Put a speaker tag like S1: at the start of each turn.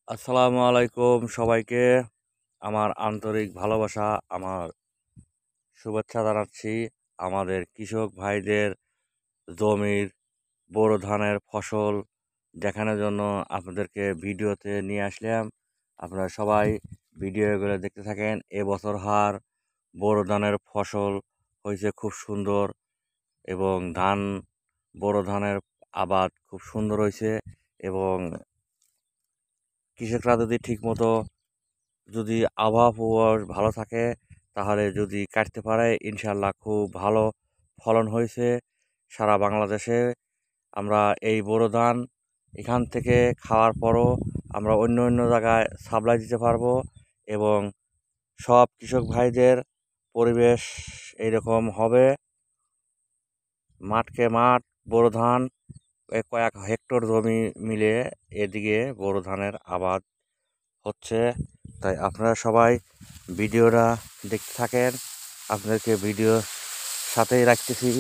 S1: আসসালামু আলাইকুম সবাইকে। আমার আন্তরিক ভালোবাসা, আমার শুভেচ্ছা জানাচ্ছি। আমাদের কৃষক ভাইদের জমির বোরো ধানের ফসল দেখানোর জন্য আপনাদেরকে ভিডিওতে নিয়ে আসলাম। আপনারা সবাই ভিডিওগুলো দেখতে থাকেন। এবছর বোরো ধানের ফসল হয়েছে খুব সুন্দর, এবং বোরো ধানের আবাদ খুব সুন্দর হয়েছে। এবং কৃষকরা যদি আবহাওয়া ভালো থাকে, তাহলে যদি কাটতে পারে, ইনশাল্লাহ খুব ভালো ফলন হয়েছে। সারা বাংলাদেশে আমরা এই বোরো ধান এখান থেকে খাওয়ার পরও আমরা অন্য অন্য জায়গায় সাপ্লাই দিতে পারবো। এবং সব কৃষক ভাইদের পরিবেশ এইরকম হবে। মাঠকে মাঠ বোরো ধান, কয়েক হেক্টর জমি মিলে এদিকে বোরো ধানের আবাদ হচ্ছে। তাই আপনারা সবাই ভিডিওটা দেখতে থাকেন। আপনাদেরকে ভিডিও সাথেই রাখতেছি।